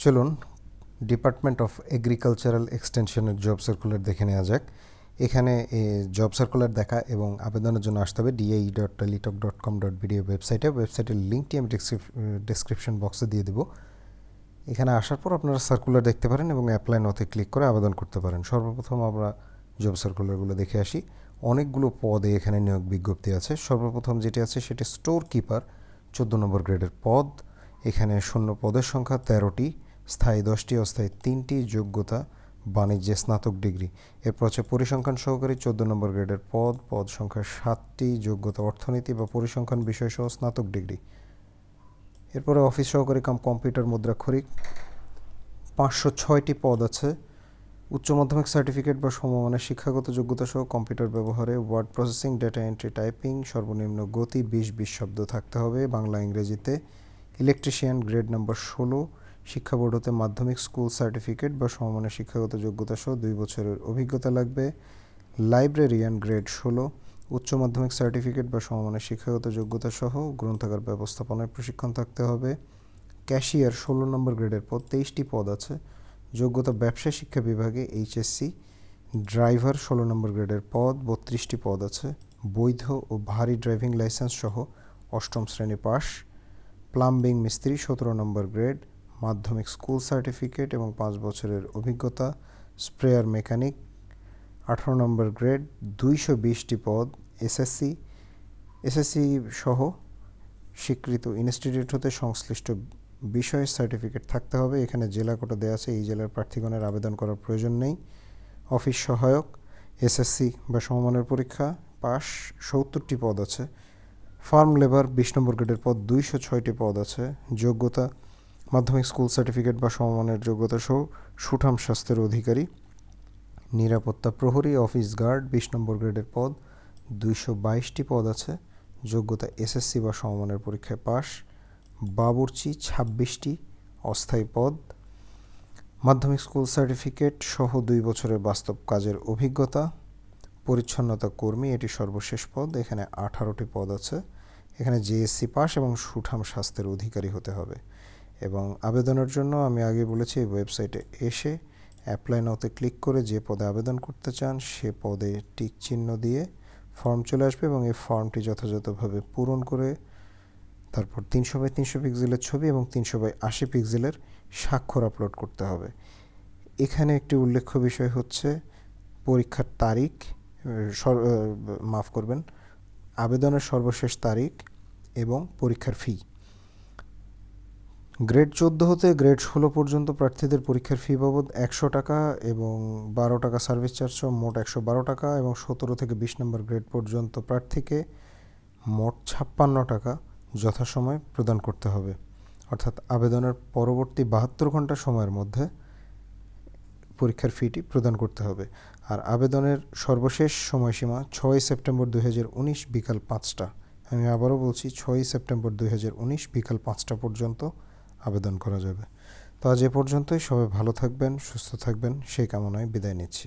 চলুন department of agricultural এক্সটেনশনের job circular দেখে নেওয়া যাক। এখানে জব সার্কুলার দেখা এবং আবেদনের জন্য আসতে হবে dai.telitalk.com.video ওয়েবসাইটের লিঙ্কটি আমি ডেসক্রিপশন বক্সে দিয়ে দেবো। এখানে আসার পর আপনারা সার্কুলার দেখতে পারেন এবং অ্যাপ্লাই নাওতে ক্লিক করে আবেদন করতে পারেন। সর্বপ্রথম আমরা জব সার্কুলারগুলো দেখে আসি। অনেকগুলো পদে এখানে নিয়োগ বিজ্ঞপ্তি আছে। সর্বপ্রথম যেটি আছে সেটি স্টোর কিপার 14 নম্বর গ্রেডের পদ। এখানে শূন্য পদের সংখ্যা 13টি, স্থায়ী 10টি, অস্থায়ী 3টি, যোগ্যতা বাণিজ্যে স্নাতক ডিগ্রি। এরপর হচ্ছে পরিসংখ্যান সহকারী 14 নম্বর গ্রেডের পদ সংখ্যা 7টি, যোগ্যতা অর্থনীতি বা পরিসংখ্যান বিষয়সহ স্নাতক ডিগ্রি। এরপরে অফিস সহকারী কাম কম্পিউটার মুদ্রাক্ষরিক 506টি পদ আছে। উচ্চ মাধ্যমিক সার্টিফিকেট বা সমমানের শিক্ষাগত যোগ্যতা সহ কম্পিউটার ব্যবহারে word processing, data entry, typing, সর্বনিম্ন গতি 20 শব্দ থাকতে হবে বাংলা ইংরেজিতে। ইলেকট্রিশিয়ান গ্রেড নাম্বার 16, শিক্ষা বোর্ড হতে মাধ্যমিক স্কুল সার্টিফিকেট বা সমমানের শিক্ষাগত যোগ্যতা সহ 2 বছরের অভিজ্ঞতা লাগবে। লাইব্রেরিয়ান গ্রেড 16, উচ্চ মাধ্যমিক সার্টিফিকেট বা সমমানের শিক্ষাগত যোগ্যতা সহ গ্রন্থাগার ব্যবস্থাপনায় প্রশিক্ষণ থাকতে হবে। ক্যাশিয়ার 16 নম্বর গ্রেডের পদ 23টি পদ আছে। যোগ্যতা ব্যবসা শিক্ষা বিভাগে এইচএসসি। ড্রাইভার 16 নম্বর গ্রেডের পদ 32টি পদ আছে। বৈধ ও ভারী ড্রাইভিং লাইসেন্স সহ 8ম শ্রেণী পাস। প্লাম্বিং মিস্ত্রি 17 নম্বর গ্রেড, মাধ্যমিক স্কুল সার্টিফিকেট এবং 5 বছরের অভিজ্ঞতা। স্প্রেয়ার মেকানিক 18 নম্বর গ্রেড 220টি পদ। এসএসসি সহ স্বীকৃত ইনস্টিটিউট হতে সংশ্লিষ্ট বিষয়ের সার্টিফিকেট থাকতে হবে। এখানে জেলা কোটা দেওয়া আছে, এই জেলার প্রার্থীগণের আবেদন করার প্রয়োজন নেই। অফিস সহায়ক এসএসসি বা সমমানের পরীক্ষা পাস 70টি পদ আছে। ফার্ম লেবার 20 নম্বর গ্রেডের পদ 206টি পদ আছে। যোগ্যতা মাধ্যমিক স্কুল সার্টিফিকেট বা সমমানের যোগ্যতা সহ সুঠাম স্বাস্থ্যের অধিকারী। নিরাপত্তা প্রহরী অফিস গার্ড 20 নম্বর গ্রেডের পদ 222টি পদ আছে। যোগ্যতা এসএসসি বা সমমানের পরীক্ষায় পাস। বাবুর্চি 26টি অস্থায়ী পদ। মাধ্যমিক স্কুল সার্টিফিকেট সহ 2 বছরের বাস্তব কাজের অভিজ্ঞতা। পরিচ্ছন্নতা কর্মী এটি সর্বশেষ পদ, এখানে 18টি পদ আছে। এখানে জেএসসি পাস এবং সুঠাম স্বাস্থ্যের অধিকারী হতে হবে। এবং আবেদনের জন্য আমি আগে বলেছি এই ওয়েবসাইটে এসে অ্যাপ্লাই নাওতে ক্লিক করে যে পদে আবেদন করতে চান সে পদে টিক চিহ্ন দিয়ে ফর্ম চলে আসবে এবং এই ফর্মটি যথাযথভাবে পূরণ করে তারপর 300x300 পিক্সেলের ছবি এবং 300x80 পিক্সেলের স্বাক্ষর আপলোড করতে হবে। এখানে একটি উল্লেখ্য বিষয় হচ্ছে পরীক্ষার তারিখ, আবেদনের সর্বশেষ তারিখ এবং পরীক্ষার ফি। গ্রেড 14 হতে গ্রেড 16 পর্যন্ত প্রার্থীদের পরীক্ষার ফি বাবদ 100 টাকা এবং 12 টাকা সার্ভিস চার্জ সহ মোট 112 টাকা এবং 17 থেকে 20 নম্বর গ্রেড পর্যন্ত প্রার্থীকে মোট 56 টাকা যথাসময়ে প্রদান করতে হবে। অর্থাৎ আবেদনের পরবর্তী 72 ঘন্টা সময়ের মধ্যে পরীক্ষার ফিটি প্রদান করতে হবে। আর আবেদনের সর্বশেষ সময়সীমা 6 সেপ্টেম্বর 2019 বিকাল 5টা। আমি আবারও বলছি 6 সেপ্টেম্বর 2019 বিকাল 5টা পর্যন্ত আবেদন করা যাবে। তো আজ এ পর্যন্তই। সবাই ভালো থাকবেন, সুস্থ থাকবেন সেই কামনায় বিদায় নিচ্ছি।